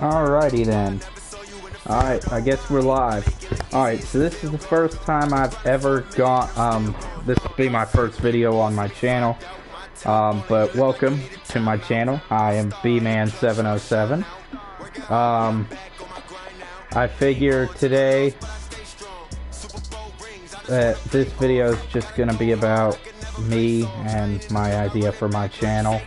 Alrighty then. Alright, I guess we're live. Alright, so this is the first time I've ever got, this will be my first video on my channel. But welcome to my channel. I am B-Man707. I figure today that this video is just gonna be about me and my idea for my channel.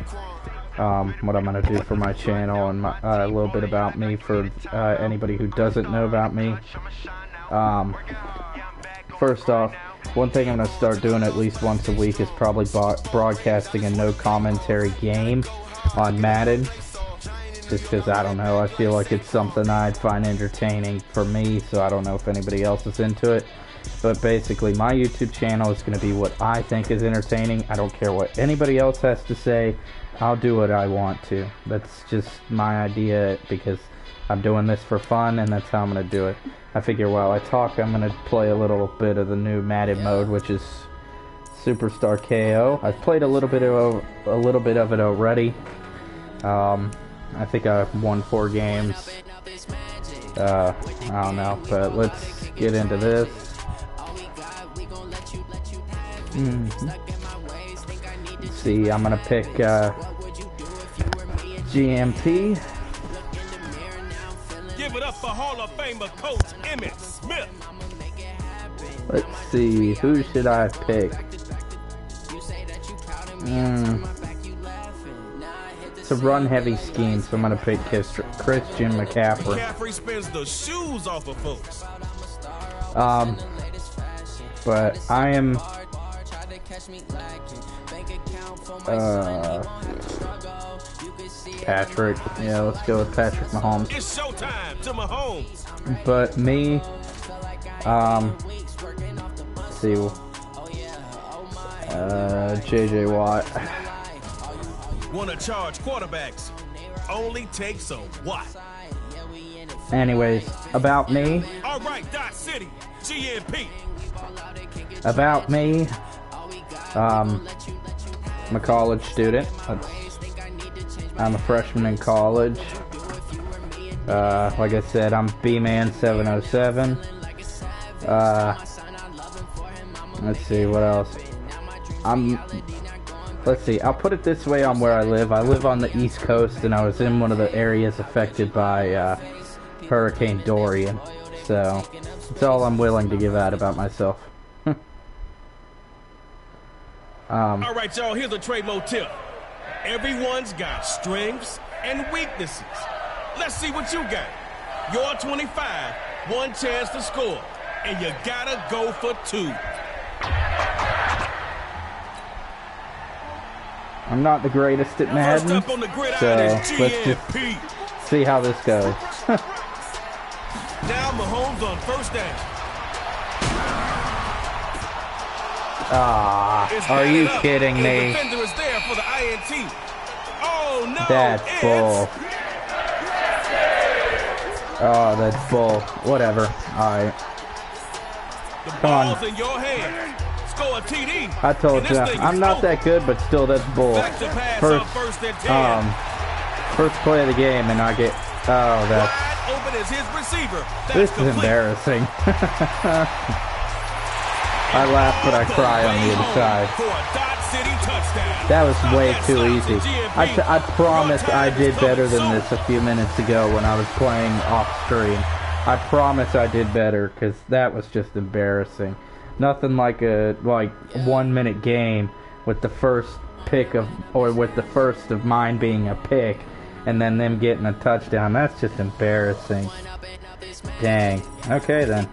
What I'm gonna do for my channel, and a little bit about me for anybody who doesn't know about me. First off, one thing I'm gonna start doing at least once a week is probably broadcasting a no commentary game on Madden. Just because, I don't know, I feel like it's something I'd find entertaining for me, so I don't know if anybody else is into it. But basically, my YouTube channel is going to be what I think is entertaining. I don't care what anybody else has to say. I'll do what I want to. That's just my idea, because I'm doing this for fun, and that's how I'm going to do it. I figure while I talk, I'm going to play a little bit of the new Madden mode, which is Superstar KO. I've played a little bit of it already. I think I've won 4 games. I don't know, but let's get into this. Let's see, I'm gonna pick GMP. Give it up for Hall of Famer Coach Emmitt Smith. Let's see, who should I pick? It's a run-heavy scheme, so I'm gonna pick Christian McCaffrey. McCaffrey spins the shoes off of folks. But I am Patrick. Yeah, let's go with Patrick Mahomes. It's showtime to Mahomes. But me, let's see, JJ Watt. Wanna charge quarterbacks? Only takes a Watt. Anyways, about me. All right, Dot City, GMP. About me, I'm a college student. I'm a freshman in college. Like I said, I'm B-Man707. Let's see, what else? Let's see, I'll put it this way on where I live. I live on the East Coast, and I was in one of the areas affected by Hurricane Dorian. So, that's all I'm willing to give out about myself. Alright, y'all, here's a trade motif. Everyone's got strengths and weaknesses. Let's see what you got. You're 25, one chance to score, and you gotta go for 2. I'm not the greatest at Madden, so let's just see how this goes. Now Mahomes on first down. Are you kidding me? The defender is there for the INT. Oh no! That's bull. Oh, that's bull. Whatever. Alright. Come on. In your hand. Score a TD. I told you, I'm not that good, but still, that's bull. First play of the game, and I get. Oh, that's. Open as his receiver. This is embarrassing. I laugh, but I cry on the other side. That was way too easy. I promise I did better than this a few minutes ago when I was playing off stream. I promise I did better, because that was just embarrassing. Nothing like a 1 minute game with the first pick of, or with the first of mine being a pick, and then them getting a touchdown. That's just embarrassing. Dang. Okay then.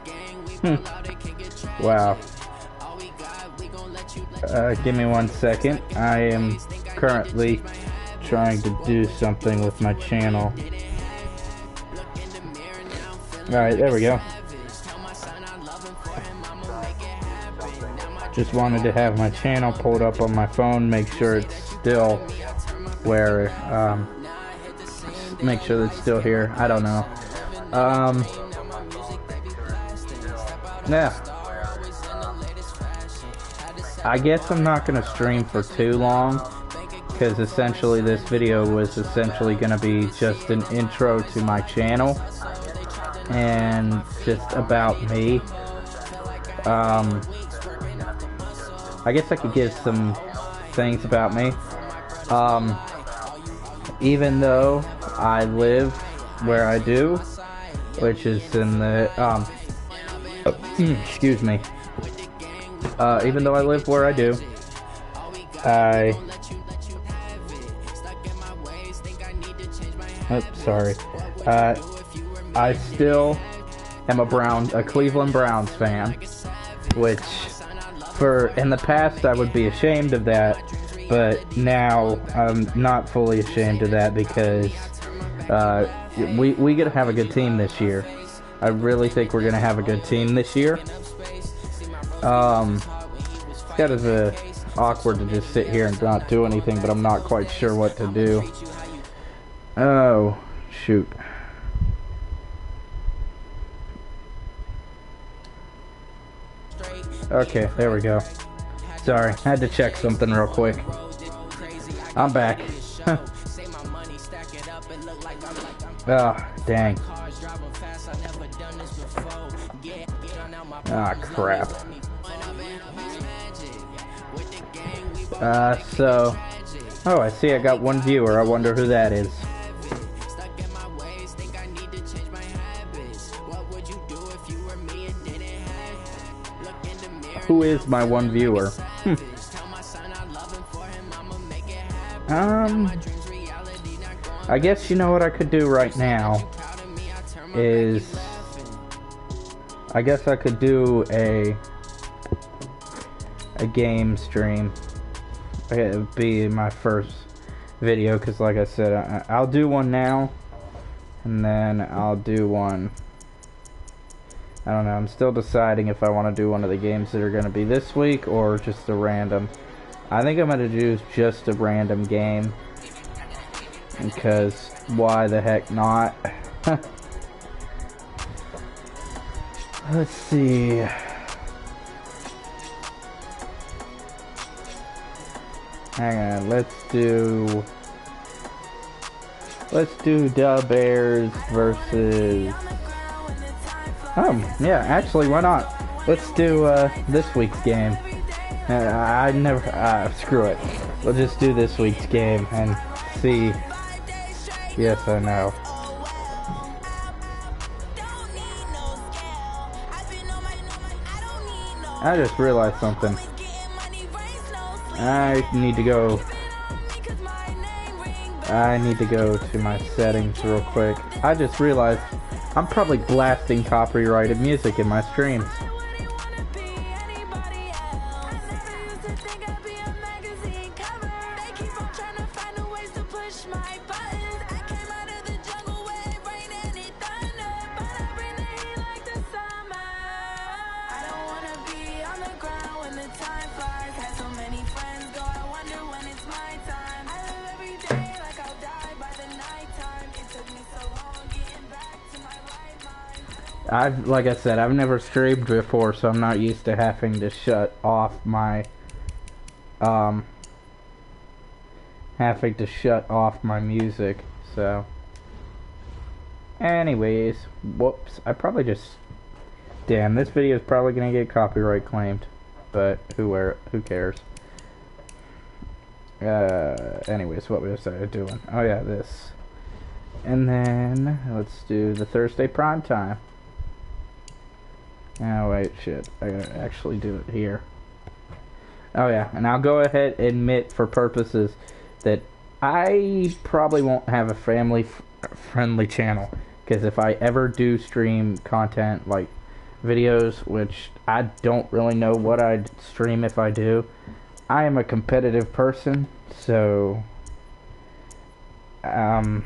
Wow. Give me 1 second. I am currently trying to do something with my channel. Alright, there we go. Just wanted to have my channel pulled up on my phone, make sure it's still where, make sure it's still here. I don't know. Yeah. I guess I'm not gonna stream for too long, because essentially this video was essentially going to be just an intro to my channel and just about me. I guess I could give some things about me. Even though I live where I do, which is in the, excuse me. Even though I live where I do, I still am a Cleveland Browns fan, which in the past I would be ashamed of that, but now I'm not fully ashamed of that because we get to have a good team this year. I really think we're going to have a good team this year. It's kind of awkward to just sit here and not do anything, but I'm not quite sure what to do. Oh, shoot. Okay, there we go. Sorry, I had to check something real quick. I'm back. Oh, dang. Ah, crap. Oh, I see I got one viewer. I wonder who that is. Who is my one viewer? I guess you know what I could do right now is I guess I could do a game stream. It would be my first video because, like I said, I'll do one now, and then I'll do one. I don't know. I'm still deciding if I want to do one of the games that are going to be this week or just a random. I think I'm going to do just a random game because why the heck not? Let's see. Hang on, let's do Da Bears versus... yeah, actually, why not? Let's do this week's game. Screw it. We'll just do this week's game and see yes or no. I just realized something. I need to go to my settings real quick. I just realized I'm probably blasting copyrighted music in my streams. Like I said, I've never streamed before, so I'm not used to having to shut off my music. So, anyways, whoops, I probably just, damn, this video is probably gonna get copyright claimed, but who cares? Anyways, what was I doing? Oh yeah, this, and then let's do the Thursday prime time. Oh wait, shit, I gotta actually do it here. Oh yeah, and I'll go ahead and admit for purposes that I probably won't have a family-friendly channel, because if I ever do stream content like videos, which I don't really know what I'd stream if I do, I am a competitive person, so I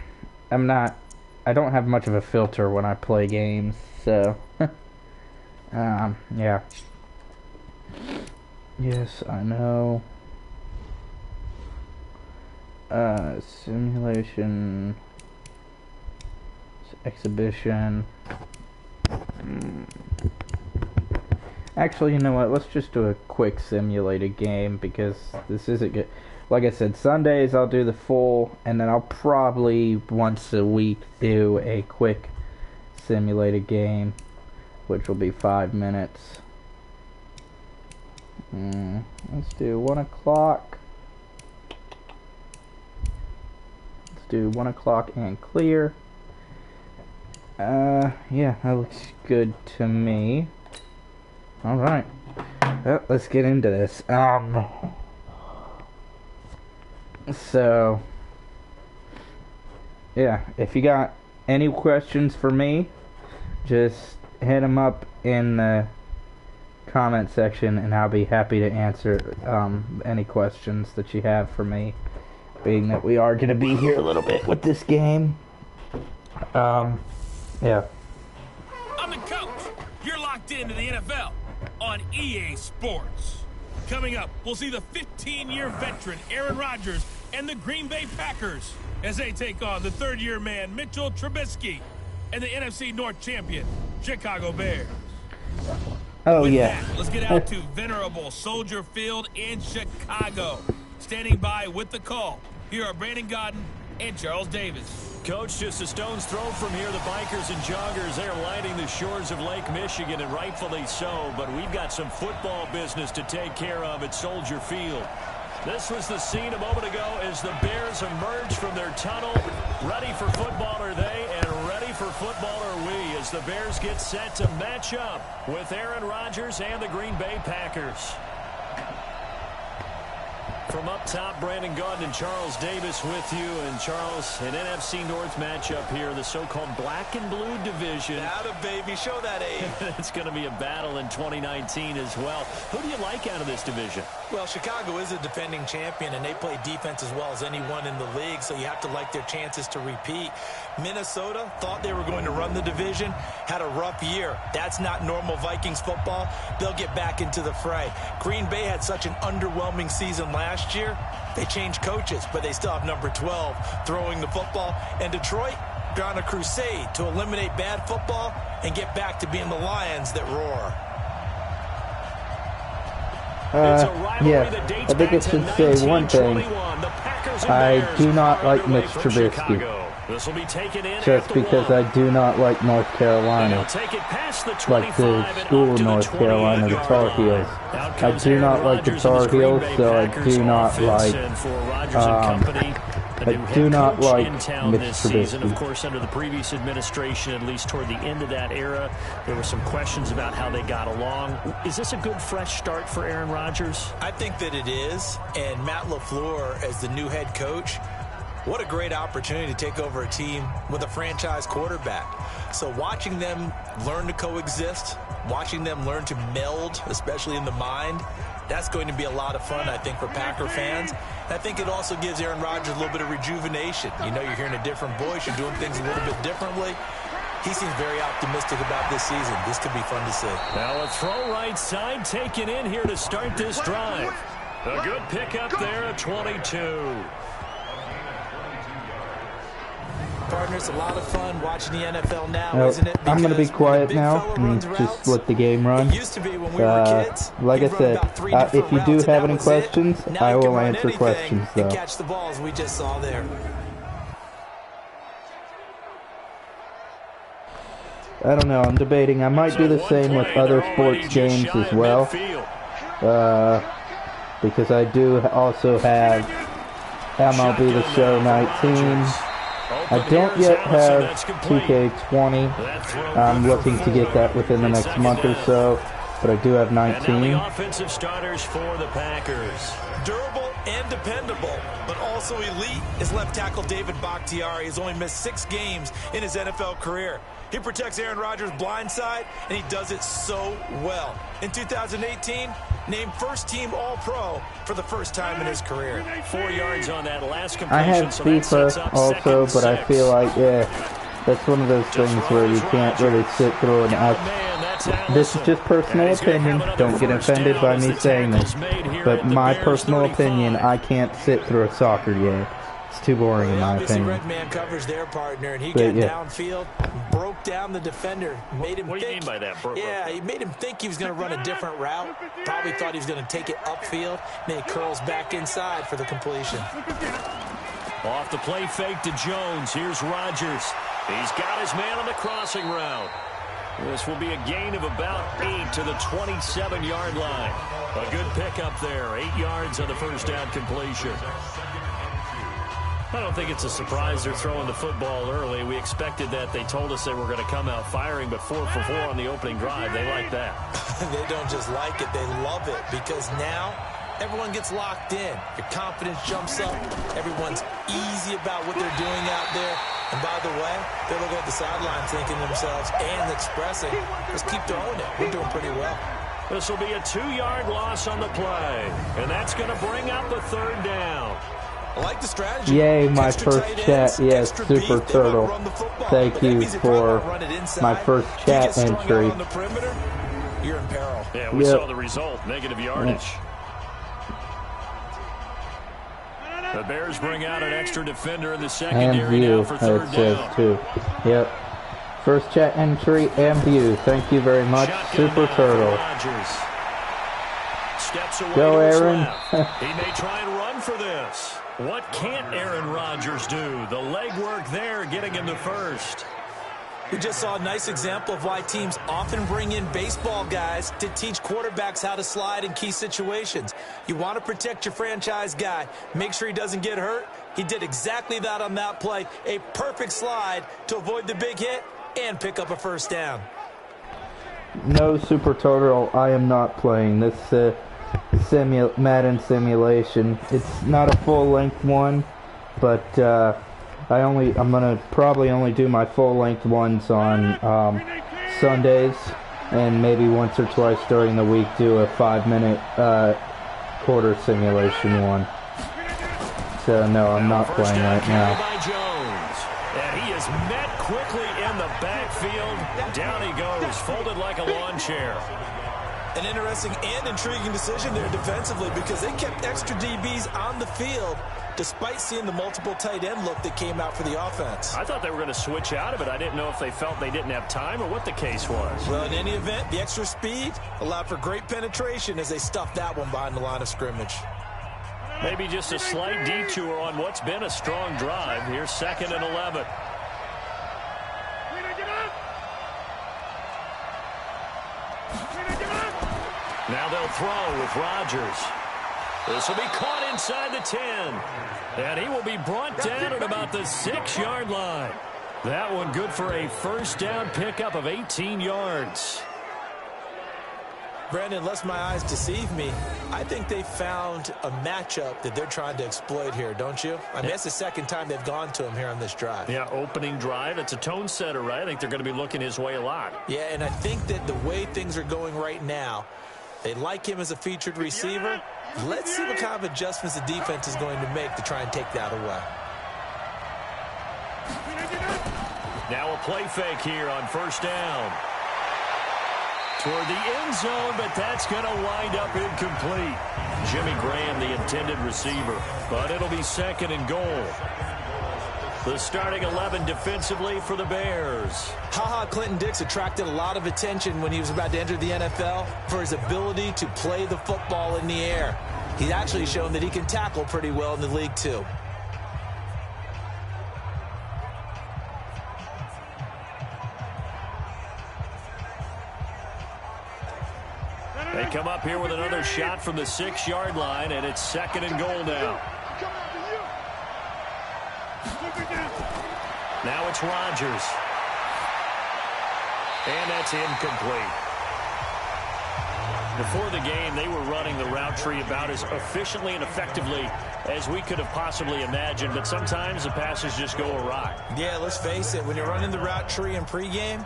don't have much of a filter when I play games, so yeah. Yes, I know. Simulation exhibition. Actually, you know what? Let's just do a quick simulated game because this isn't good. like I said, Sundays I'll do the full, and then I'll probably once a week do a quick simulated game, which will be 5 minutes. Let's do 1 o'clock. Let's do 1 o'clock and clear. Yeah, that looks good to me. Alright. Well, let's get into this. So, yeah, if you got any questions for me, just hit them up in the comment section, and I'll be happy to answer any questions that you have for me, being that we are going to be here a little bit with this game. Yeah. I'm the coach. You're locked into the NFL on EA Sports. Coming up, we'll see the 15-year veteran Aaron Rodgers and the Green Bay Packers as they take on the third-year man Mitchell Trubisky and the NFC North champion Chicago Bears. Oh, With yeah. that, let's get out to venerable Soldier Field in Chicago. Standing by with the call, here are Brandon Gaudin and Charles Davis. Coach, just a stone's throw from here, the bikers and joggers, they're lining the shores of Lake Michigan, and rightfully so, but we've got some football business to take care of at Soldier Field. This was the scene a moment ago as the Bears emerged from their tunnel. Ready for football are they, and ready for football are we, as the Bears get set to match up with Aaron Rodgers and the Green Bay Packers. From up top, Brandon Gaudin and Charles Davis with you. And Charles, an NFC North matchup here, the so-called black and blue division. Atta baby, show that age. It's going to be a battle in 2019 as well. Who do you like out of this division? Well, Chicago is a defending champion, and they play defense as well as anyone in the league, so you have to like their chances to repeat. Minnesota thought they were going to run the division, had a rough year. That's not normal Vikings football. They'll get back into the fray. Green Bay had such an underwhelming season last year. They changed coaches, but they still have number 12 throwing the football. And Detroit, they're on a crusade to eliminate bad football and get back to being the Lions that roar. Yeah, I think I should say one thing. I do not like Mitch Trubisky. Just because I do not like North Carolina. Like the school of North Carolina, the Tar Heels. I do not like the Tar Heels, so I do not like Mitch Trubisky. And of course, under the previous administration, at least toward the end of that era, there were some questions about how they got along. Is this a good fresh start for Aaron Rodgers? I think that it is, and Matt LaFleur as the new head coach, what a great opportunity to take over a team with a franchise quarterback. So watching them learn to coexist, watching them learn to meld, especially in the mind, that's going to be a lot of fun, I think, for Packer fans. And I think it also gives Aaron Rodgers a little bit of rejuvenation. You know, you're hearing a different voice. You're doing things a little bit differently. He seems very optimistic about this season. This could be fun to see. Now a throw right side taken in here to start this drive. A good pickup there at 22. Partners, a lot of fun watching the NFL now, isn't it? I'm going to be quiet now and just let the game run. It used to be when we were kids. Like I said, if you do have any questions, I will answer questions, though. Catch the balls we just saw there. I don't know, I'm debating. I might do the same with other sports games as well. Because I do also have MLB The Show 19. I don't yet have 2K20. I'm looking to get that within the next month or so, but I do have 19. And now the offensive starters for the Packers. Durable and dependable, but also elite is left tackle David Bakhtiari. He's only missed 6 games in his NFL career. He protects Aaron Rodgers' blind side, and he does it so well. In 2018, named first-team All-Pro for the first time in his career. 4 yards on that last completion. I have FIFA also, but I feel like, that's one of those things where you can't really sit through and act. This is just personal opinion. Don't get offended by me saying this. But my personal opinion, I can't sit through a soccer game. It's too boring in my opinion. Red man covers their partner, and he got downfield, broke down the defender, made him think. What do you mean by that? He made him think he was going to run a different route. Probably thought he was going to take it upfield, and he curls back inside for the completion. Off the play fake to Jones. Here's Rodgers. He's got his man on the crossing route. This will be a gain of about 8 to the 27-yard line. A good pickup there. 8 yards on the first down completion. I don't think it's a surprise they're throwing the football early. We expected that. They told us they were going to come out firing, but 4 for 4 on the opening drive. They like that. They don't just like it. They love it because now everyone gets locked in. Your confidence jumps up. Everyone's easy about what they're doing out there. And by the way, they're looking at the sideline thinking to themselves and expressing, let's keep throwing it. We're doing pretty well. This will be a 2-yard loss on the play. And that's going to bring up the third down. I like the strategy. Yay, my first chat. Yes, Super Turtle. Thank you for my first chat entry. You're in peril. Yeah, we saw the result. Negative yardage. The Bears bring out an extra defender in the secondary now for third down. Too. Yep. First chat entry and view. Thank you very much, Super Turtle. Steps away. Go, Aaron. He may try and run for this. What can't Aaron Rodgers do? The leg work there, getting him the first. We just saw a nice example of why teams often bring in baseball guys to teach quarterbacks how to slide in key situations. You want to protect your franchise guy. Make sure he doesn't get hurt. He did exactly that on that play. A perfect slide to avoid the big hit and pick up a first down. No, Super Turtle, I am not playing this Madden simulation. It's not a full-length one, but I'm gonna probably only do my full-length ones on Sundays, and maybe once or twice during the week do a 5-minute quarter simulation one. So no, I'm not playing right now. By Jones, and he is met quickly in the backfield. Down he goes, folded like a lawn chair. An interesting and intriguing decision there defensively because they kept extra DBs on the field despite seeing the multiple tight end look that came out for the offense. I thought they were going to switch out of it. I didn't know if they felt they didn't have time or what the case was. Well, in any event, the extra speed allowed for great penetration as they stuffed that one behind the line of scrimmage. Maybe just a slight detour on what's been a strong drive. Here's 2nd and 11. Now they'll throw with Rodgers. This will be caught inside the 10. And he will be brought down at about the 6-yard line. That one good for a first down pickup of 18 yards. Brandon, unless my eyes deceive me, I think they found a matchup that they're trying to exploit here, don't you? I mean, that's the second time they've gone to him here on this drive. Yeah, opening drive. It's a tone setter, right? I think they're going to be looking his way a lot. Yeah, and I think that the way things are going right now, they like him as a featured receiver. Let's see what kind of adjustments the defense is going to make to try and take that away. Now a play fake here on first down. Toward the end zone, but that's going to wind up incomplete. Jimmy Graham, the intended receiver, but it'll be 2nd and goal. The starting 11 defensively for the Bears. HaHa Clinton-Dix attracted a lot of attention when he was about to enter the NFL for his ability to play the football in the air. He's actually shown that he can tackle pretty well in the league, too. They come up here with another shot from the 6-yard line, and it's 2nd and goal now. Now it's Rodgers. And that's incomplete. Before the game, they were running the route tree about as efficiently and effectively as we could have possibly imagined, but sometimes the passes just go awry. Yeah, let's face it. When you're running the route tree in pregame,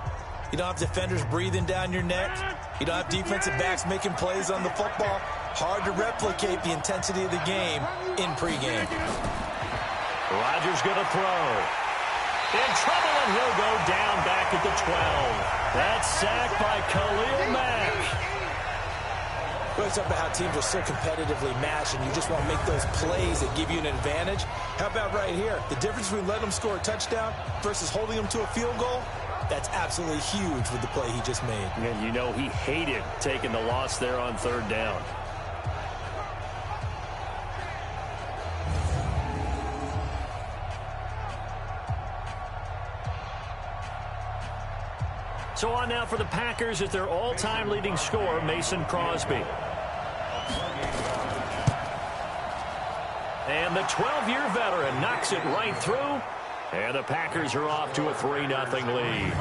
you don't have defenders breathing down your neck. You don't have defensive backs making plays on the football. Hard to replicate the intensity of the game in pregame. Rodgers going to throw. In trouble, and he'll go down back at the 12. That's sacked by Khalil Mack. But it's about how teams are so competitively matched, and you just want to make those plays that give you an advantage. How about right here? The difference between letting them score a touchdown versus holding them to a field goal, that's absolutely huge with the play he just made. And you know he hated taking the loss there on third down. So on now for the Packers is their all-time leading scorer, Mason Crosby. And the 12-year veteran knocks it right through. And the Packers are off to a 3-0 lead.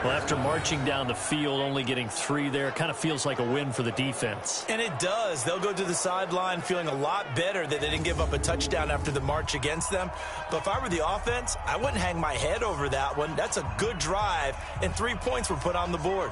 Well, after marching down the field, only getting 3 there, kind of feels like a win for the defense. And it does. They'll go to the sideline feeling a lot better that they didn't give up a touchdown after the march against them. But if I were the offense, I wouldn't hang my head over that one. That's a good drive, and 3 points were put on the board.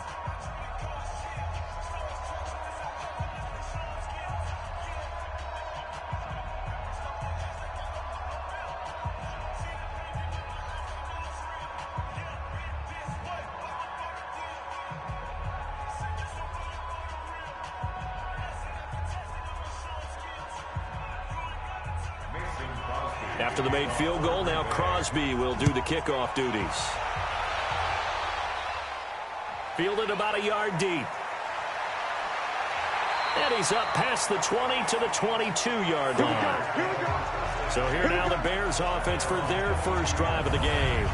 After the made field goal, now Crosby will do the kickoff duties. Fielded about a yard deep. And he's up past the 20 to the 22-yard line. So here now the Bears offense for their first drive of the game.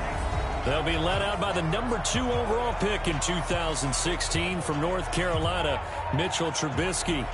They'll be led out by the number 2 overall pick in 2016 from North Carolina, Mitchell Trubisky.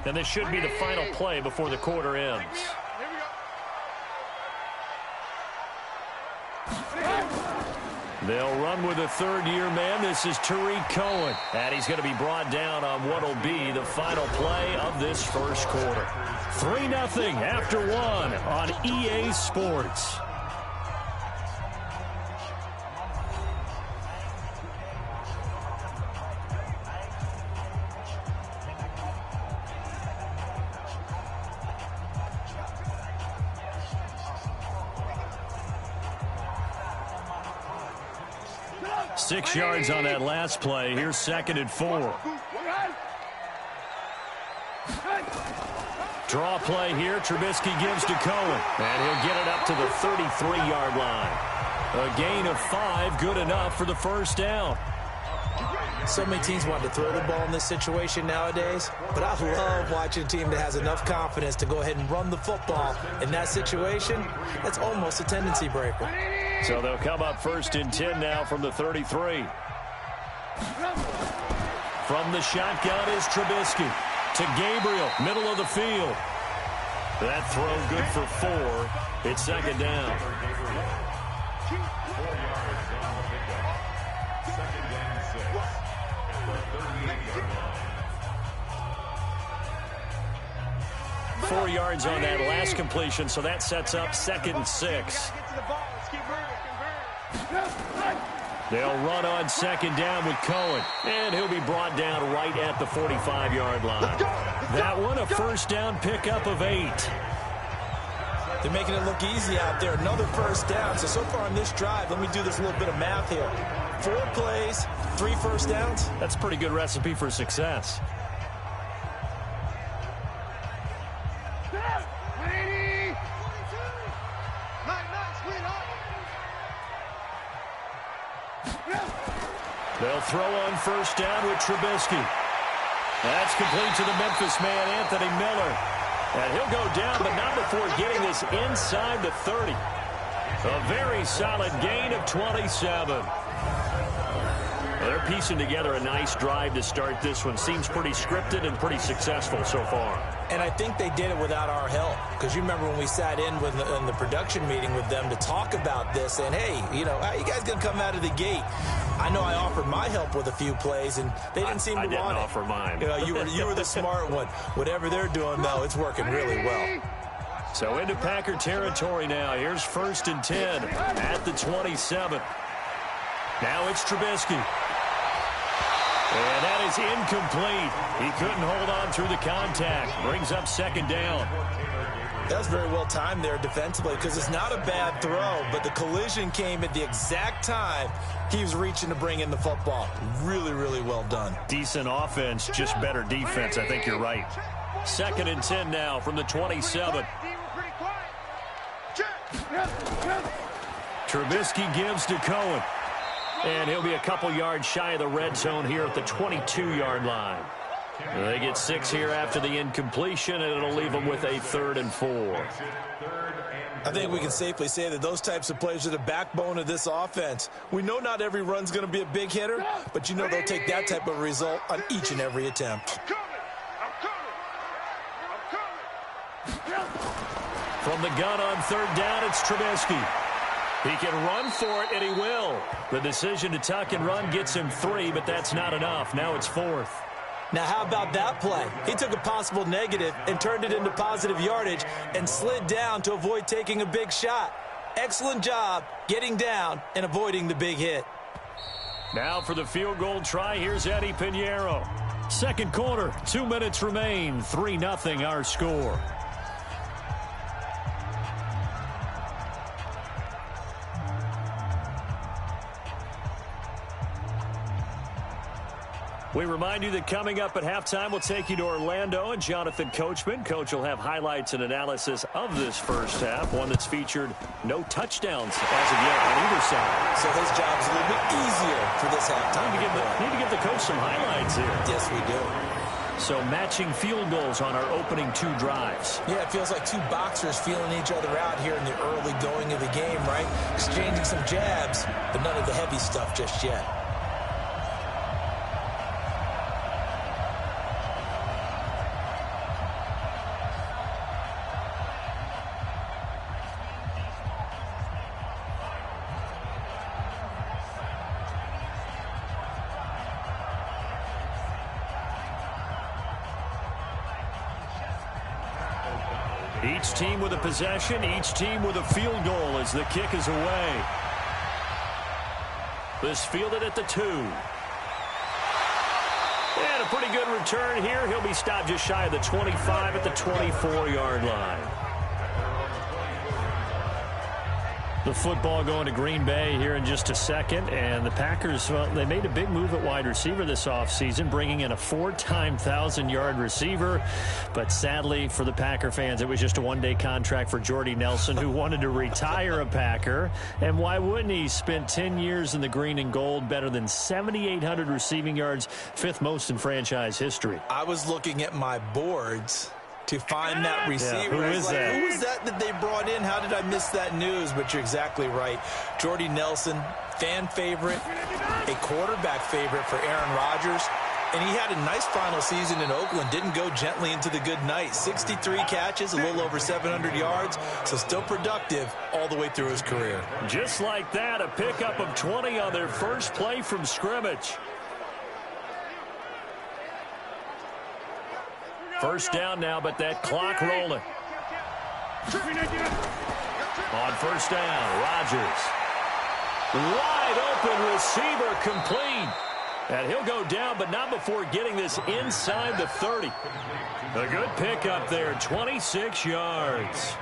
And this should be the final play before the quarter ends. They'll run with a third-year man. This is Tariq Cohen. And he's going to be brought down on what will be the final play of this first quarter. 3-0 after 1 on EA Sports. Six yards on that last play. Here's 2nd and 4. Draw play here. Trubisky gives to Cohen. And he'll get it up to the 33-yard line. A gain of 5, good enough for the first down. So many teams want to throw the ball in this situation nowadays, but I love watching a team that has enough confidence to go ahead and run the football. In that situation, that's almost a tendency breaker. So they'll come up 1st and 10 now from the 33. From the shotgun is Trubisky to Gabriel, middle of the field. That throw good for 4. It's 2nd down. Four yards on that last completion, so that sets up 2nd and 6. They'll run on 2nd down with Cohen, and he'll be brought down right at the 45-yard line. That one, a first down pickup of 8. They're making it look easy out there. Another first down. So far on this drive, let me do this little bit of math here. 4 plays, 3 first downs. That's a pretty good recipe for success. They'll throw on 1st down with Trubisky. That's complete to the Memphis man, Anthony Miller. And he'll go down, but not before getting this inside the 30. A very solid gain of 27. They're piecing together a nice drive to start this one. Seems pretty scripted and pretty successful so far. And I think they did it without our help. Because you remember when we sat in the production meeting with them to talk about this. And, hey, you know, how you guys going to come out of the gate? I know I offered my help with a few plays, and they didn't seem to want it. I didn't offer mine. You were the smart one. Whatever they're doing, though, it's working really well. So into Packer territory now. Here's 1st and 10 at the 27. Now it's Trubisky. And that is incomplete. He couldn't hold on through the contact. Brings up second down. That was very well timed there defensively because it's not a bad throw, but the collision came at the exact time he was reaching to bring in the football. Really, really well done. Decent offense, just better defense. I think you're right. 2nd and 10 now from the 27. Trubisky gives to Cohen. And he'll be a couple yards shy of the red zone here at the 22-yard line. They get 6 here after the incompletion, and it'll leave them with a 3rd and 4. I think we can safely say that those types of plays are the backbone of this offense. We know not every run's going to be a big hitter, but you know they'll take that type of result on each and every attempt. From the gun on 3rd down, it's Trubisky. He can run for it, and he will. The decision to tuck and run gets him 3, but that's not enough. Now it's 4th. Now, how about that play? He took a possible negative and turned it into positive yardage and slid down to avoid taking a big shot. Excellent job getting down and avoiding the big hit. Now for the field goal try, here's Eddie Pinheiro. 2nd quarter, 2 minutes remain, 3-0 our score. We remind you that coming up at halftime, we'll take you to Orlando and Jonathan Coachman. Coach will have highlights and analysis of this first half, one that's featured no touchdowns as of yet on either side. So his job's a little bit easier for this halftime. Need to give the coach some highlights here. Yes, we do. So matching field goals on our opening 2 drives. Yeah, it feels like 2 boxers feeling each other out here in the early going of the game, right? Exchanging some jabs, but none of the heavy stuff just yet. Each team with a possession, each team with a field goal as the kick is away. This fielded at the 2. And a pretty good return here. He'll be stopped just shy of the 25 at the 24-yard line. The football going to Green Bay here in just a second. And the Packers, well, they made a big move at wide receiver this offseason, bringing in a 4-time 1,000-yard receiver. But sadly for the Packer fans, it was just a one-day contract for Jordy Nelson, who wanted to retire a Packer. And why wouldn't he? Spent 10 years in the green and gold, better than 7,800 receiving yards, 5th most in franchise history. I was looking at my boards to find that receiver. Yeah, who is that? Who is that they brought in? How did I miss that news? But you're exactly right. Jordy Nelson, fan favorite, a quarterback favorite for Aaron Rodgers. And he had a nice final season in Oakland. Didn't go gently into the good night. 63 catches, a little over 700 yards. So still productive all the way through his career. Just like that, a pickup of 20 on their first play from scrimmage. First down now, but that clock rolling. On first down, Rodgers. Wide open receiver, complete. And he'll go down, but not before getting this inside the 30. A good pickup there, 26 yards.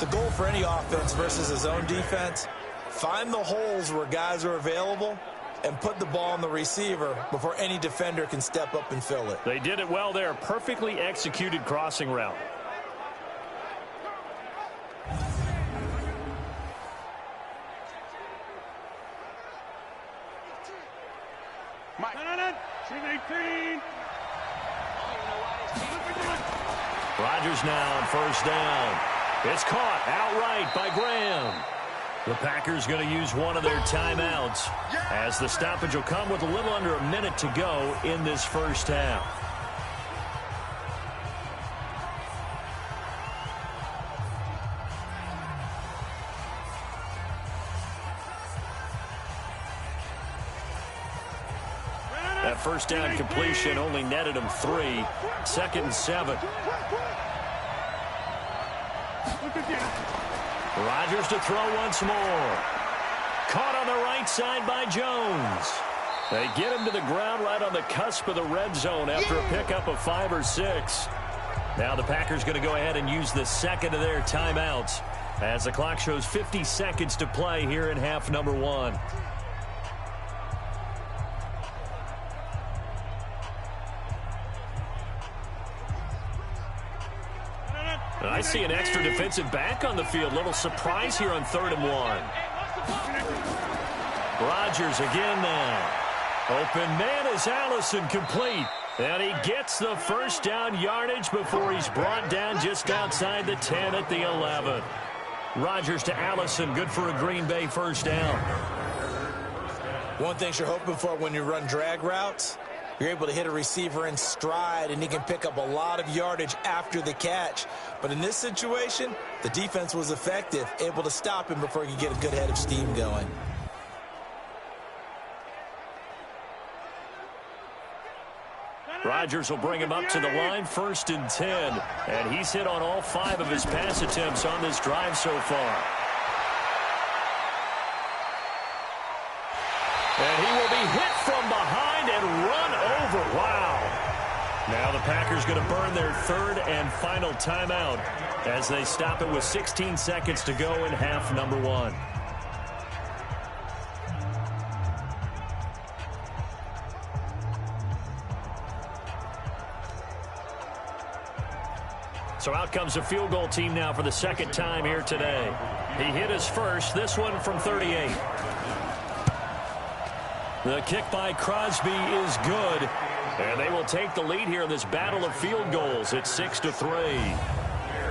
The goal for any offense versus his own defense, find the holes where guys are available and put the ball on the receiver before any defender can step up and fill it. They did it well there. Perfectly executed crossing route. Rodgers now on first down. It's caught outright by Graham. The Packers going to use one of their timeouts as the stoppage will come with a little under a minute to go in this first half. That first down completion only netted him 3. 2nd and 7. Rodgers to throw once more. Caught on the right side by Jones. They get him to the ground right on the cusp of the red zone after a pickup of 5 or 6. Now the Packers going to go ahead and use the second of their timeouts as the clock shows 50 seconds to play here in half number 1. I see an extra defensive back on the field. Little surprise here on 3rd and 1. Rodgers again now. Open man is Allison, complete. And he gets the first down yardage before he's brought down just outside the 10 at the 11. Rodgers to Allison, good for a Green Bay first down. One thing you're hoping for when you run drag routes, you're able to hit a receiver in stride, and he can pick up a lot of yardage after the catch. But in this situation, the defense was effective, able to stop him before he could get a good head of steam going. Rodgers will bring him up to the line, 1st and 10. And he's hit on all 5 of his pass attempts on this drive so far. And he will be hit from behind and run over. Wow. Now the Packers going to burn their 3rd and final timeout as they stop it with 16 seconds to go in half number 1. So out comes a field goal team now for the second time here today. He hit his first, this one from 38. The kick by Crosby is good. And they will take the lead here in this battle of field goals. It's 6-3.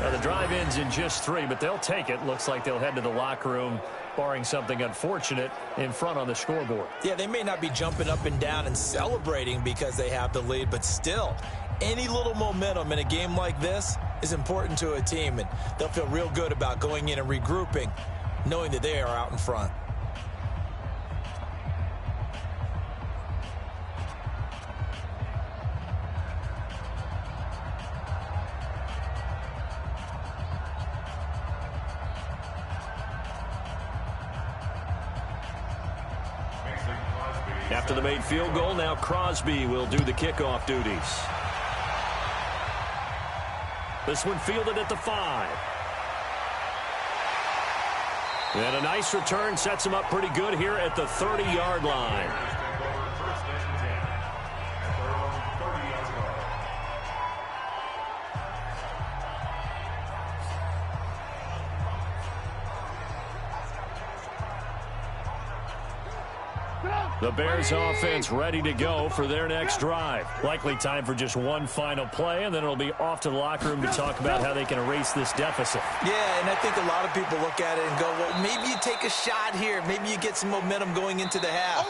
Now the drive ends in just 3, but they'll take it. Looks like they'll head to the locker room, barring something unfortunate, in front on the scoreboard. Yeah, they may not be jumping up and down and celebrating because they have the lead, but still, any little momentum in a game like this is important to a team, and they'll feel real good about going in and regrouping, knowing that they are out in front. After the made field goal, now Crosby will do the kickoff duties. This one fielded at the 5. And a nice return sets him up pretty good here at the 30-yard line. The Bears offense ready to go for their next drive. Likely time for just one final play, and then it'll be off to the locker room to talk about how they can erase this deficit. Yeah, and I think a lot of people look at it and go, well, maybe you take a shot here. Maybe you get some momentum going into the half.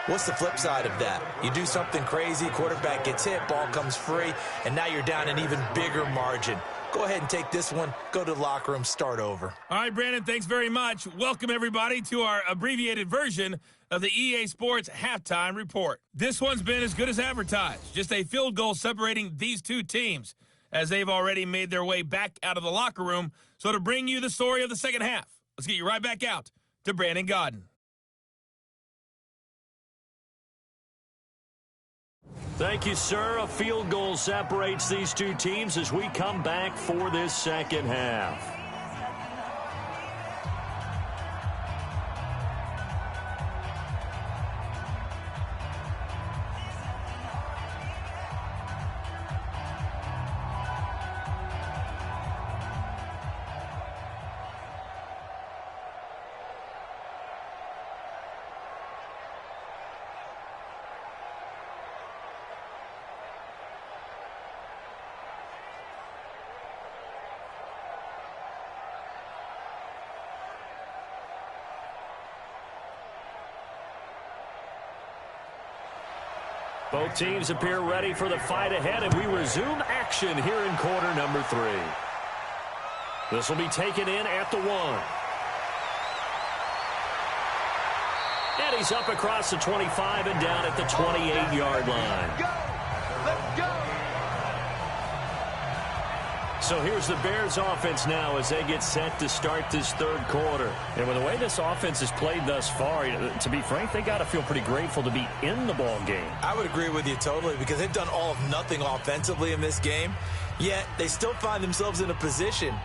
What's the flip side of that? You do something crazy, quarterback gets hit, ball comes free, and now you're down an even bigger margin. Go ahead and take this one, go to the locker room, start over. All right, Brandon, thanks very much. Welcome, everybody, to our abbreviated version of the EA Sports Halftime Report. This one's been as good as advertised. Just a field goal separating these two teams, as they've already made their way back out of the locker room. So to bring you the story of the second half, let's get you right back out to Brandon Gaudin. Thank you, sir. A field goal separates these two teams as we come back for this second half. Both teams appear ready for the fight ahead, and we resume action here in quarter number 3. This will be taken in at the 1. And he's up across the 25 and down at the 28-yard line. So here's the Bears offense now as they get set to start this third quarter. And with the way this offense has played thus far, to be frank, they got to feel pretty grateful to be in the ball game. I would agree with you totally because they've done all of nothing offensively in this game, yet they still find themselves in a position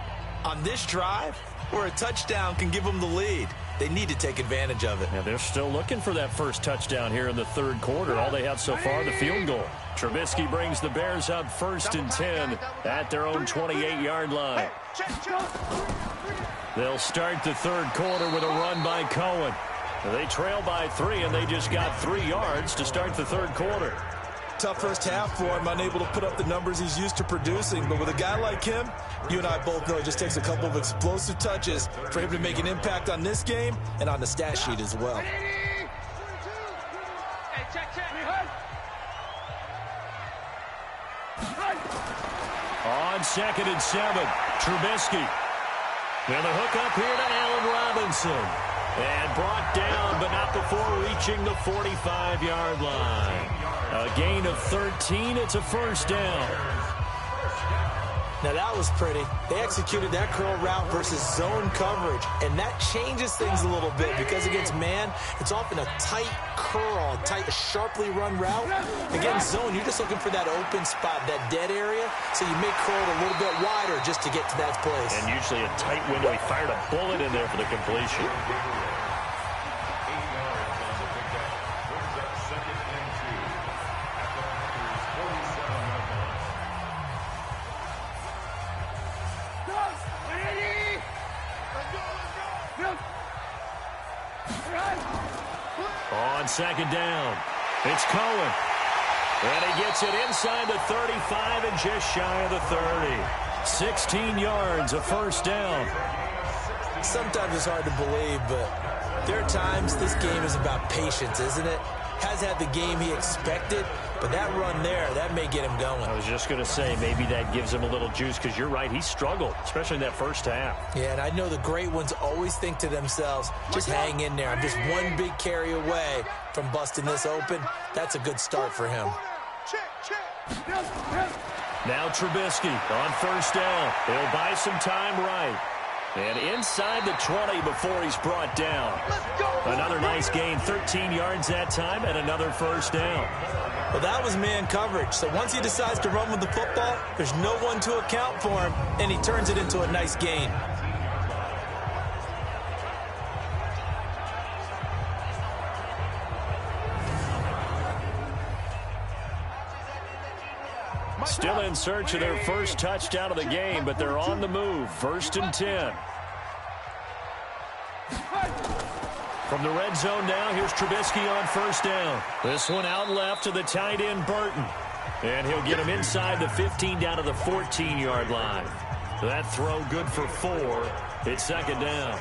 on this drive where a touchdown can give them the lead. They need to take advantage of it. Yeah, they're still looking for that first touchdown here in the third quarter. All they have so far, the field goal. Trubisky brings the Bears up 1st and 10 at their own 28-yard line. They'll start the third quarter with a run by Cohen. They trail by 3, and they just got 3 yards to start the third quarter. Tough first half for him, unable to put up the numbers he's used to producing. But with a guy like him, you and I both know it just takes a couple of explosive touches for him to make an impact on this game and on the stat sheet as well. On 2nd and 7, Trubisky. And the hook up here to Allen Robinson. And brought down, but not before reaching the 45-yard line. A gain of 13. It's a first down. Now that was pretty. They executed that curl route versus zone coverage, and that changes things a little bit because against man, it's often a tight curl, tight, sharply run route. Against zone, you're just looking for that open spot, that dead area, so you may curl it a little bit wider just to get to that place. And usually a tight window. He fired a bullet in there for the completion. On 2nd down, it's Cohen. And he gets it inside the 35 and just shy of the 30. 16 yards, a first down. Sometimes it's hard to believe, but there are times this game is about patience, isn't it? Has had the game he expected, but that run there, that may get him going. I was just going to say, maybe that gives him a little juice because you're right, he struggled, especially in that first half. Yeah, and I know the great ones always think to themselves, just hang in there. I'm just one big carry away from busting this open. That's a good start for him. Now Trubisky on first down. He'll buy some time right. And inside the 20 before he's brought down. Another nice gain, 13 yards that time, and another first down. Well, that was man coverage. So once he decides to run with the football, there's no one to account for him, and he turns it into a nice gain. Still in search of their first touchdown of the game, but they're on the move. 1st and 10. From the red zone now, here's Trubisky on first down. This one out left to the tight end, Burton. And he'll get him inside the 15 down to the 14-yard line. That throw good for 4. It's 2nd down.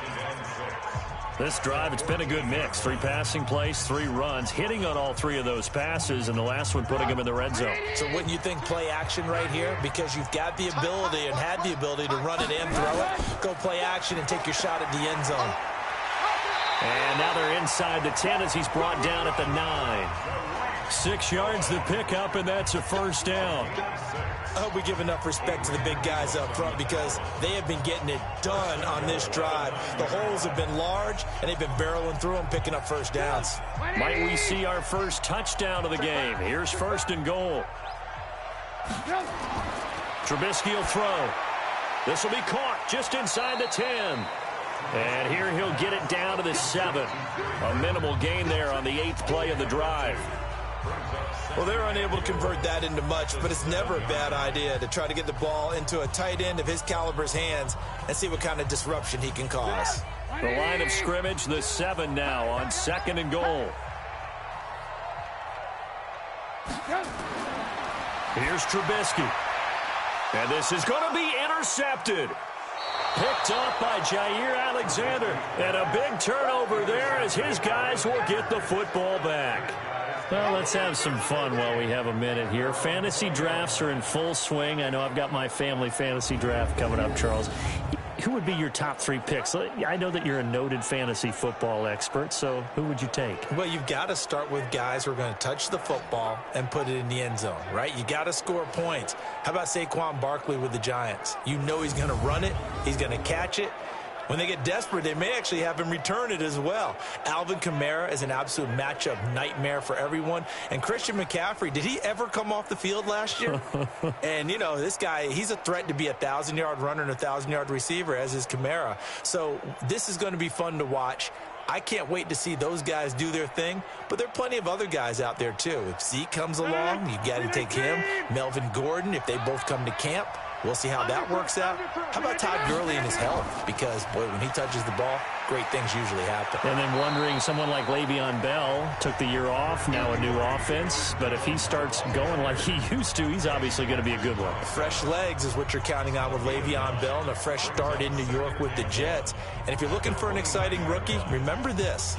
This drive, it's been a good mix. 3 passing plays, 3 runs, hitting on all 3 of those passes, and the last one putting him in the red zone. So wouldn't you think play action right here? Because you've got the ability and had the ability to run it in, throw it, go play action and take your shot at the end zone. And now they're inside the 10 as he's brought down at the 9. 6 yards to pick up, and that's a first down. I hope we give enough respect to the big guys up front because they have been getting it done on this drive. The holes have been large, and they've been barreling through them, picking up first downs. Might we see our first touchdown of the game? Here's 1st and goal. Trubisky will throw. This will be caught just inside the 10. And here he'll get it down to the 7. A minimal gain there on the 8th play of the drive. Well, they're unable to convert that into much, but it's never a bad idea to try to get the ball into a tight end of his caliber's hands and see what kind of disruption he can cause. The line of scrimmage, the 7 now on 2nd and goal. Here's Trubisky. And this is going to be intercepted. Picked up by Jair Alexander. And a big turnover there as his guys will get the football back. Well, let's have some fun while we have a minute here. Fantasy drafts are in full swing. I know I've got my family fantasy draft coming up, Charles. who would be your top 3 picks? I know that you're a noted fantasy football expert, so who would you take? Well, you've got to start with guys who are going to touch the football and put it in the end zone, right? You got to score points. How about Saquon Barkley with the Giants? You know he's going to run it. He's going to catch it. When they get desperate, they may actually have him return it as well. Alvin Kamara is an absolute matchup nightmare for everyone. And Christian McCaffrey, did he ever come off the field last year? And, you know, this guy, he's a threat to be a 1,000-yard runner and a 1,000-yard receiver, as is Kamara. So this is going to be fun to watch. I can't wait to see those guys do their thing, but there are plenty of other guys out there, too. If Zeke comes along, you got to take him. Melvin Gordon, if they both come to camp. We'll see how that works out. How about Todd Gurley and his health? Because, boy, when he touches the ball, great things usually happen. And then wondering, someone like Le'Veon Bell took the year off, now a new offense. But if he starts going like he used to, he's obviously going to be a good one. Fresh legs is what you're counting on with Le'Veon Bell and a fresh start in New York with the Jets. And if you're looking for an exciting rookie, remember this.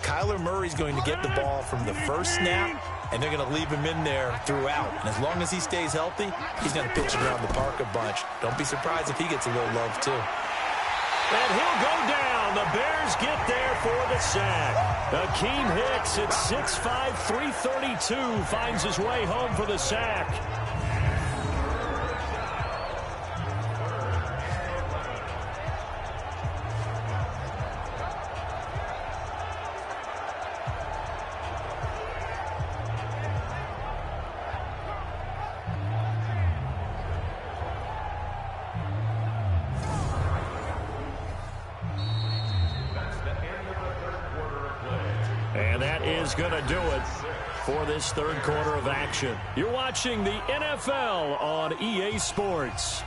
Kyler Murray's going to get the ball from the first snap, and they're going to leave him in there throughout. And as long as he stays healthy, he's going to pitch it around the park a bunch. Don't be surprised if he gets a little love, too. And he'll go down. The Bears get there for the sack. Akeem Hicks at 6'5", 332 finds his way home for the sack. And that is going to do it for this third quarter of action. You're watching the NFL on EA Sports.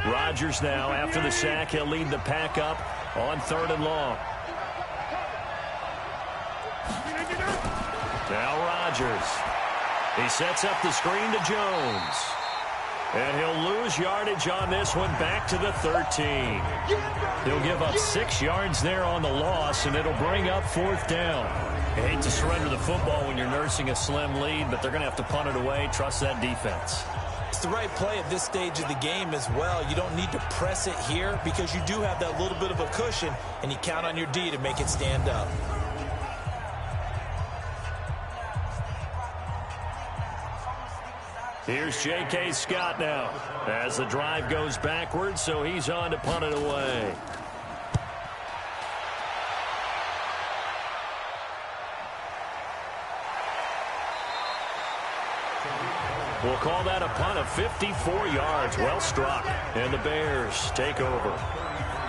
Rodgers now, after the sack, he'll lead the pack up on 3rd and long. Now Rodgers. He sets up the screen to Jones. And he'll lose yardage on this one back to the 13. He'll give up 6 yards there on the loss, and it'll bring up 4th down. You hate to surrender the football when you're nursing a slim lead, but they're going to have to punt it away. Trust that defense. It's the right play at this stage of the game as well. You don't need to press it here because you do have that little bit of a cushion, and you count on your D to make it stand up. Here's J.K. Scott now as the drive goes backwards, so he's on to punt it away. We'll call that a punt of 54 yards. Well struck. And the Bears take over.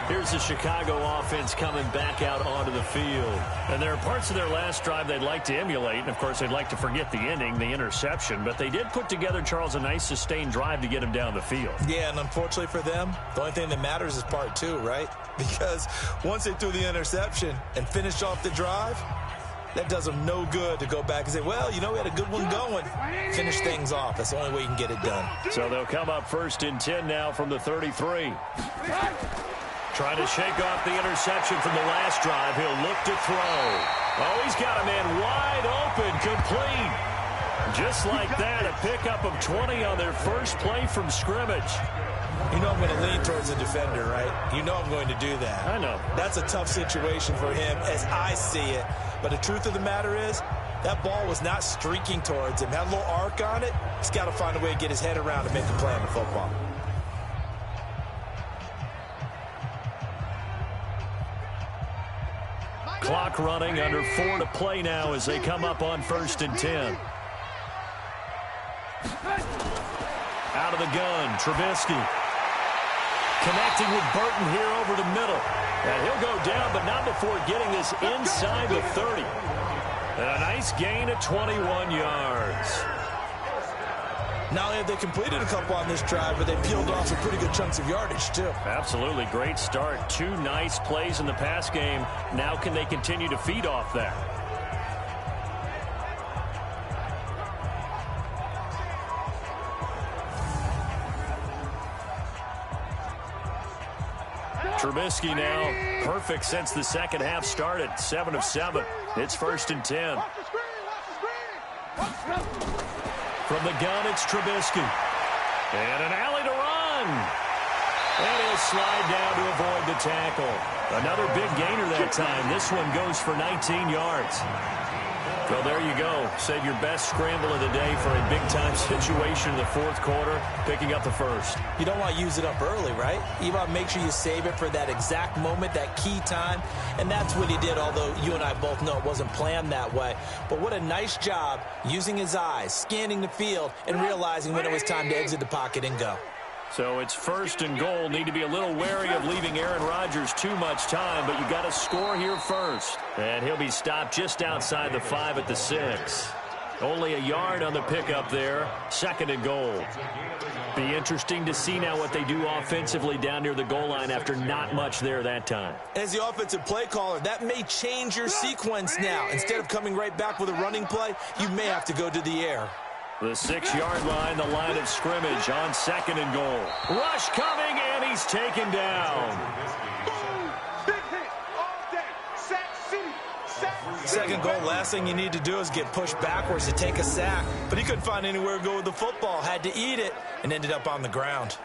Here's the Chicago offense coming back out onto the field. And there are parts of their last drive they'd like to emulate. And, of course, they'd like to forget the ending, the interception. But they did put together, Charles, a nice sustained drive to get him down the field. Yeah, and unfortunately for them, the only thing that matters is part 2, right? Because once they threw the interception and finished off the drive, that does them no good to go back and say, well, you know, we had a good one going. Finish things off. That's the only way you can get it done. So they'll come up 1st and 10 now from the 33. Trying to shake off the interception from the last drive. He'll look to throw. Oh, he's got a man wide open, complete. Just like that, a pickup of 20 on their first play from scrimmage. You know I'm going to lean towards the defender, right? You know I'm going to do that. I know. That's a tough situation for him as I see it. But the truth of the matter is, that ball was not streaking towards him. Had a little arc on it. He's got to find a way to get his head around and make a play on the football. Clock running, under 4 to play now as they come up on 1st and 10. Out of the gun, Trubisky. Connecting with Burton here over the middle. And he'll go down, but not before getting this inside the 30. And a nice gain of 21 yards. Not only have they completed a couple on this drive, but they peeled off some pretty good chunks of yardage, too. Absolutely. Great start. 2 nice plays in the pass game. Now can they continue to feed off that? Trubisky now perfect since the second half started. 7 of 7. It's 1st and 10. From the gun, it's Trubisky. And an alley to run. And he'll slide down to avoid the tackle. Another big gainer that time. This one goes for 19 yards. Well, there you go. Save your best scramble of the day for a big-time situation in the fourth quarter, picking up the first. You don't want to use it up early, right? You want to make sure you save it for that exact moment, that key time. And that's what he did, although you and I both know it wasn't planned that way. But what a nice job using his eyes, scanning the field, and realizing when it was time to exit the pocket and go. So it's 1st and goal. Need to be a little wary of leaving Aaron Rodgers too much time, but you got to score here first. And he'll be stopped just outside the 5 at the 6. Only a yard on the pickup there. 2nd and goal. Be interesting to see now what they do offensively down near the goal line after not much there that time. As the offensive play caller, that may change your sequence now. Instead of coming right back with a running play, you may have to go to the air. The 6-yard line, the line of scrimmage on 2nd and goal. Rush coming, and he's taken down. Second goal, last thing you need to do is get pushed backwards to take a sack. But he couldn't find anywhere to go with the football. Had to eat it and ended up on the ground.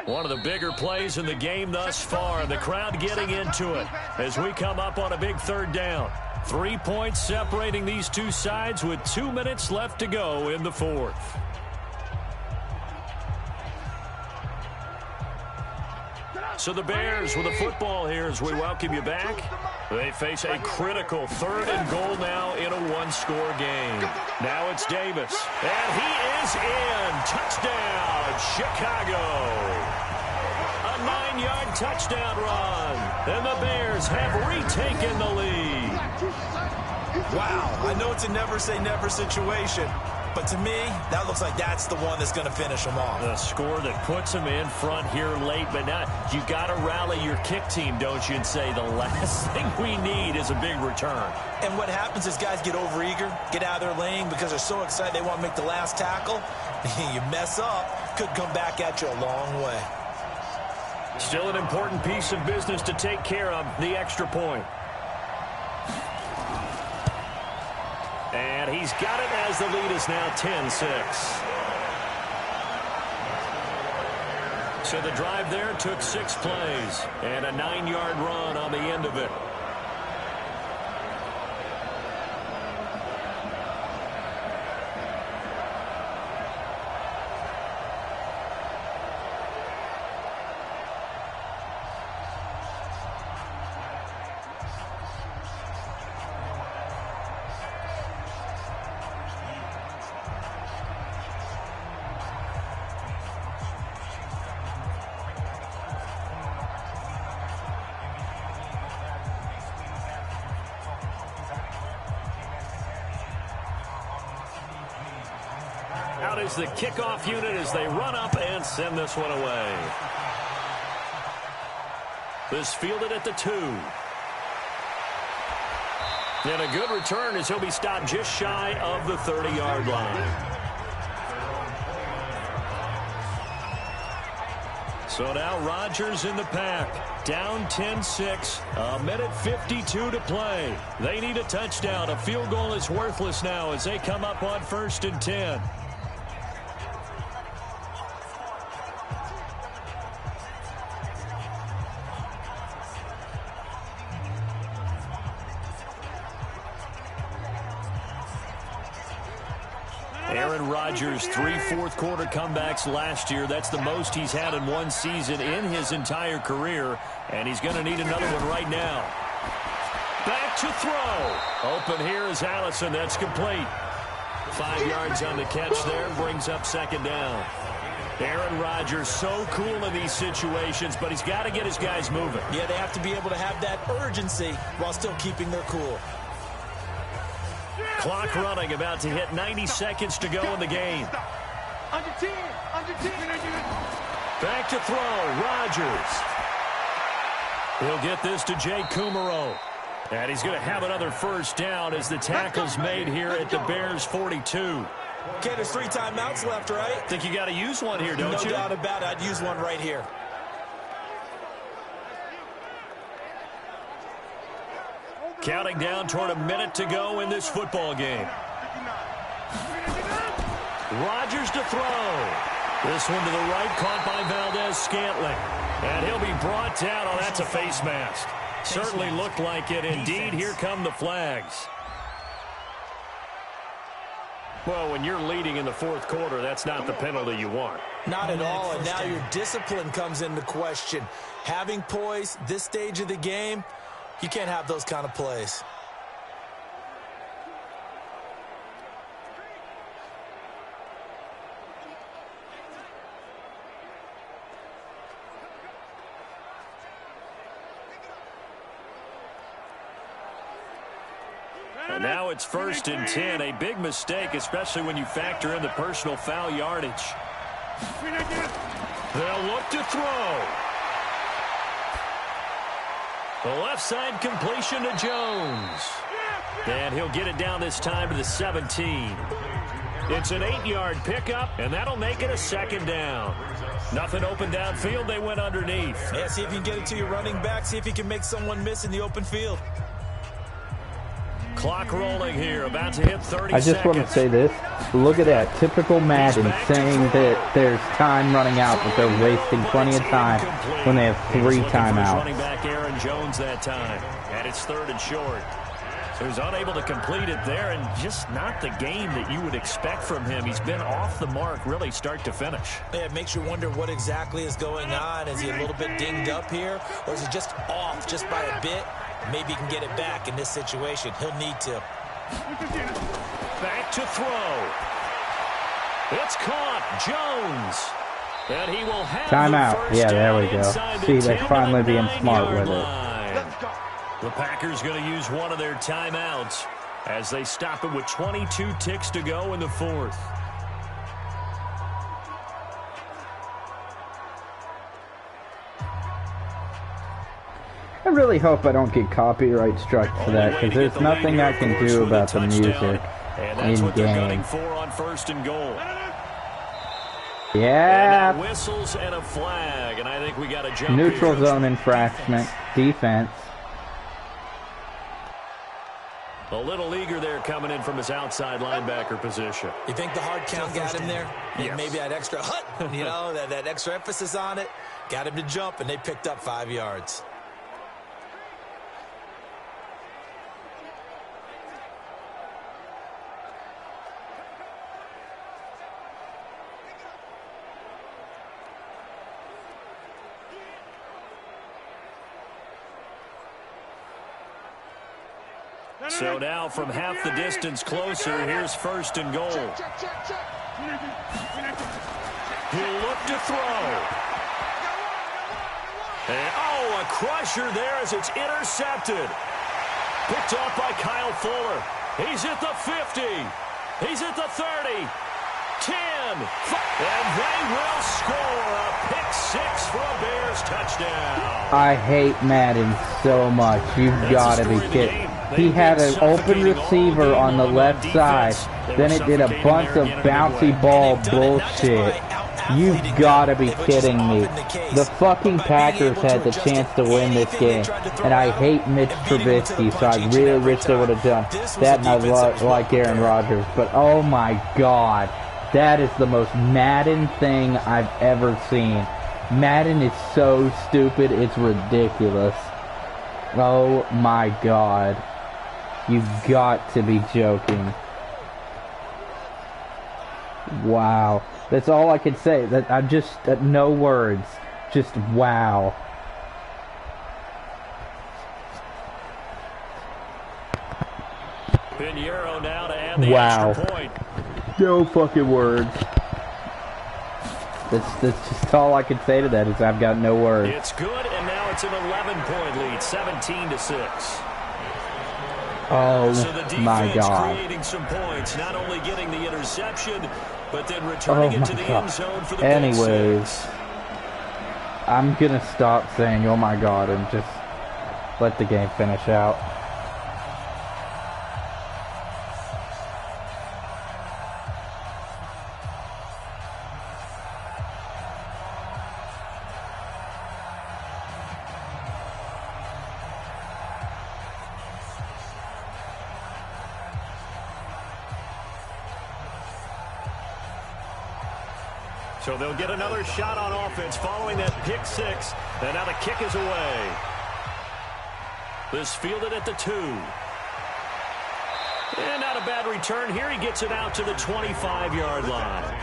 One of the bigger plays in the game thus far, and the crowd getting into it as we come up on a big 3rd down. 3 points separating these two sides with 2 minutes left to go in the 4th. So the Bears with the football here as we welcome you back. They face a critical 3rd and goal now in a one-score game. Now it's Davis, and he is in. Touchdown, Chicago. A 9-yard touchdown run, and the Bears have retaken the lead. Wow, I know it's a never-say-never situation, but to me, that looks like that's the one that's going to finish them off. The score that puts them in front here late, but now you got to rally your kick team, don't you, and say the last thing we need is a big return. And what happens is guys get overeager, get out of their lane because they're so excited they want to make the last tackle. You mess up, could come back at you a long way. Still an important piece of business to take care of, the extra point. And he's got it as the lead is now 10-6. So the drive there took 6 plays and a 9-yard run on the end of it. Out is the kickoff unit as they run up and send this one away. This fielded at the 2. And a good return as he'll be stopped just shy of the 30-yard line. So now Rodgers in the pack. Down 10-6. A minute 52 to play. They need a touchdown. A field goal is worthless now as they come up on 1st and 10. Aaron Rodgers, 3 fourth-quarter comebacks last year. That's the most he's had in one season in his entire career, and he's going to need another one right now. Back to throw. Open here is Allison. That's complete. 5 yards on the catch there, brings up 2nd down. Aaron Rodgers, so cool in these situations, but he's got to get his guys moving. Yeah, they have to be able to have that urgency while still keeping their cool. Clock running, about to hit 90 seconds to go in the game. Back to throw, Rodgers. He'll get this to Jake Kumerow. And he's going to have another first down as the tackle's made here at the Bears' 42. Okay, there's 3 timeouts left, right? Think you got to use one here, don't you? No doubt about it. I'd use one right here. Counting down toward a minute to go in this football game. Rodgers to throw. This one to the right, caught by Valdez-Scantling. And he'll be brought down. Oh, that's a face mask. Certainly looked like it. Indeed, here come the flags. Well, when you're leading in the fourth quarter, that's not the penalty you want. Not at all, and now your discipline comes into question. Having poise this stage of the game, you can't have those kind of plays. And now it's 1st and 10. A big mistake, especially when you factor in the personal foul yardage. They'll look to throw. The left side completion to Jones. And he'll get it down this time to the 17. It's an 8-yard pickup, and that'll make it a 2nd down. Nothing open downfield. They went underneath. Yeah, see if you can get it to your running back. See if you can make someone miss in the open field. Clock rolling here, about to hit 30 I just want to say this. Look at that. Typical Madden saying that there's time running out, but they're wasting plenty of time when they have 3 timeouts. Running back Aaron Jones that time. And it's 3rd and short. So he's unable to complete it there, and just not the game that you would expect from him. He's been off the mark, really, start to finish. Yeah, it makes you wonder what exactly is going on. Is he a little bit dinged up here, or is he just off just by a bit? Maybe he can get it back in this situation. He'll need to. Back to throw. It's caught. Jones. And he will have timeout. The first yeah, there we down go. See, they're finally being smart with it. The Packers going to use one of their timeouts as they stop it with 22 ticks to go in the 4th. I really hope I don't get copyright struck for that, because there's nothing I can do about the music in game. On 1st and goal. Yeah. And whistles and a flag, and I think we got a jump Neutral here. zone infraction, defense. A little eager there coming in from his outside linebacker position. You think the hard count got him there? Yes. Maybe that extra hut, you know, that extra emphasis on it, got him to jump, and they picked up 5 yards. So now from half the distance closer, here's 1st and goal. He'll look to throw. And, a crusher there as it's intercepted. Picked off by Kyle Fuller. He's at the 50. He's at the 30. 10. And they will score a pick 6 for a Bears touchdown. I hate Madden so much. You've got to be kidding. He had an open receiver on the left side. Then it did a bunch of bouncy ball bullshit. You've got to be kidding me. The fucking Packers had the chance to win this game. And I hate Mitch Trubisky, so I really wish they would have done that. And I like Aaron Rodgers. But oh my God. That is the most Madden thing I've ever seen. Madden is so stupid, it's ridiculous. Oh my God. You've got to be joking. Wow. That's all I can say. That I'm just no words. Just wow. Pinheiro now to add the extra point. No fucking words. That's just all I can say to that is I've got no words. It's good, and now it's an 11-point lead, 17-6. Oh so the my God. Creating some points, not only getting the interception, but then returning it to the end zone for the Anyways, I'm gonna stop saying "oh my god" and just let the game finish out. So they'll get another shot on offense following that pick six. And now the kick is away. This fielded at the 2. And not a bad return here. He gets it out to the 25-yard line.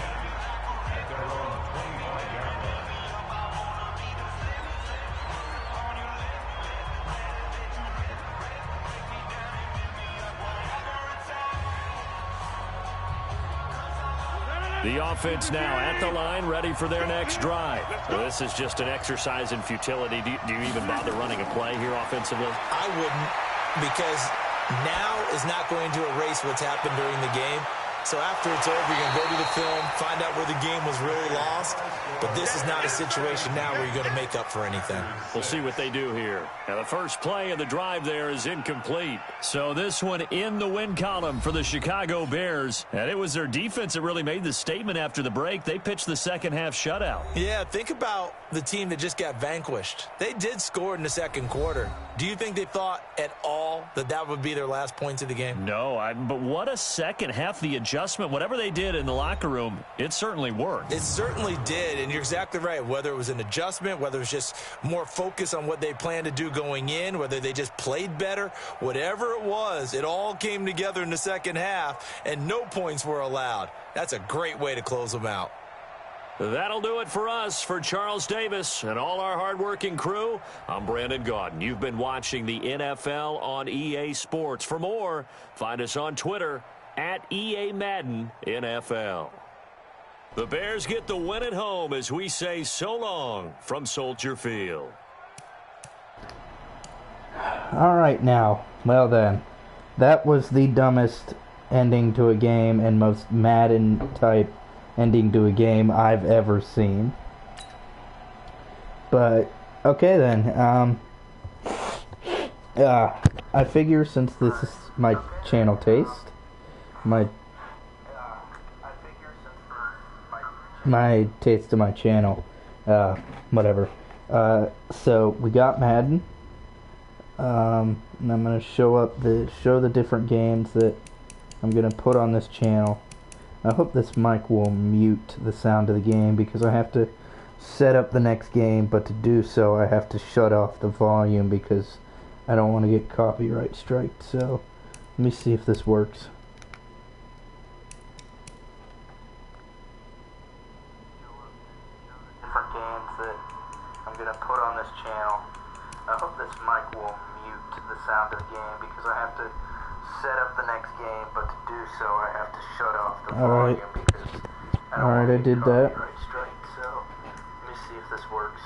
The offense now at the line, ready for their next drive. Well, this is just an exercise in futility. Do you even bother running a play here offensively? I wouldn't, because now is not going to erase what's happened during the game. So after it's over, you're going to go to the film, find out where the game was really lost. But this is not a situation now where you're going to make up for anything. We'll see what they do here. Now, the first play of the drive there is incomplete. So this one in the win column for the Chicago Bears. And it was their defense that really made the statement after the break. They pitched the second half shutout. Yeah, think about the team that just got vanquished. They did score in the second quarter. Do you think they thought at all that that would be their last points of the game? No, but what a second half. The adjustment, whatever they did in the locker room, it certainly worked. It certainly did, and you're exactly right. Whether it was an adjustment, whether it was just more focus on what they planned to do going in, whether they just played better, whatever it was, it all came together in the second half, and no points were allowed. That's a great way to close them out. That'll do it for us. For Charles Davis and all our hardworking crew, I'm Brandon Gaudin. You've been watching the NFL on EA Sports. For more, find us on Twitter at EA Madden NFL. The Bears get the win at home as we say so long from Soldier Field. All right, now, well then, that was the dumbest ending to a game and most Madden-type ending to a game I've ever seen. But, okay then, I figure since this is my channel taste, my taste of my channel, whatever. So we got Madden, and I'm gonna show the different games that I'm gonna put on this channel. I hope this mic will mute the sound of the game because I have to set up the next game, but to do so I have to shut off the volume because I don't want to get copyright striked. So let me see if this works. Different games that I'm going to put on this channel. I hope this mic will mute the sound of the game because I have to set up the next game, but to do so I have to shut off the volume because I don't want to get copyright strike. So let me see if this works.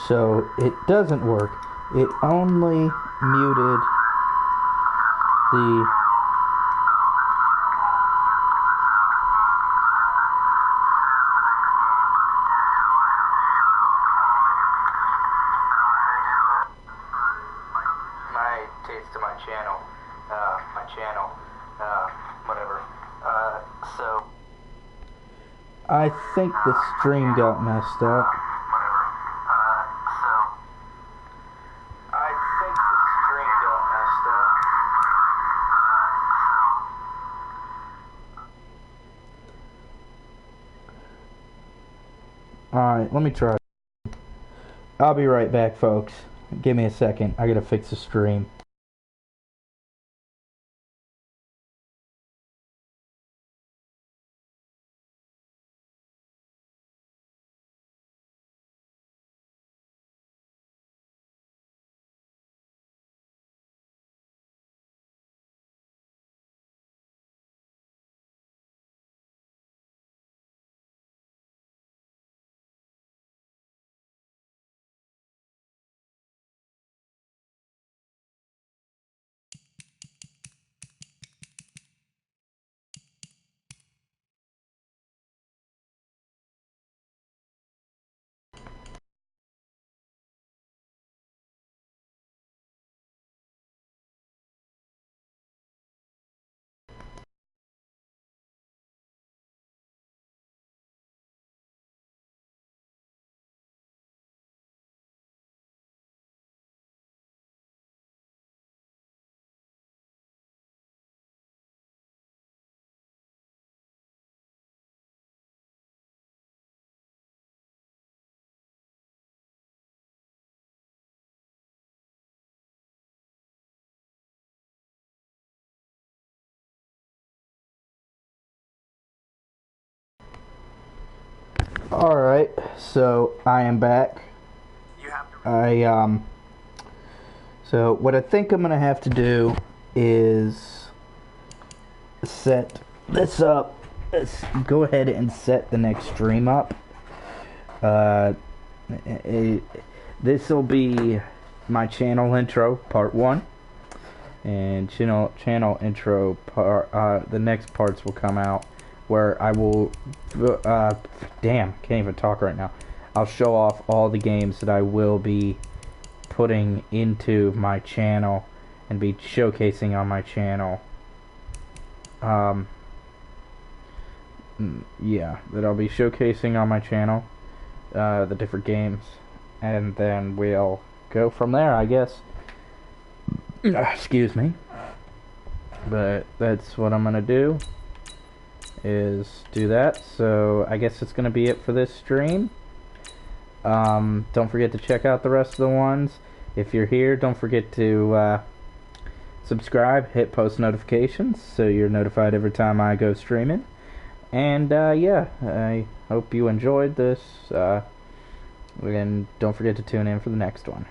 So it doesn't work. It only muted the my taste of my channel, whatever. So I think the stream got messed up. Alright, let me try. I'll be right back, folks. Give me a second. I gotta fix the stream. Alright, so I am back. So what I think I'm gonna have to do is set this up. Let's go ahead and set the next stream up. This will be my channel intro part 1, and channel intro part. The next parts will come out where I will. Damn, can't even talk right now. I'll show off all the games that I will be putting into my channel and be showcasing on my channel. Yeah, that I'll be showcasing on my channel, the different games, and then we'll go from there, I guess. Excuse me. But that's what I'm gonna do, is do that. So I guess it's gonna be it for this stream. Don't forget to check out the rest of the ones. If you're here, don't forget to subscribe, hit post notifications so you're notified every time I go streaming. And yeah, I hope you enjoyed this, and don't forget to tune in for the next one.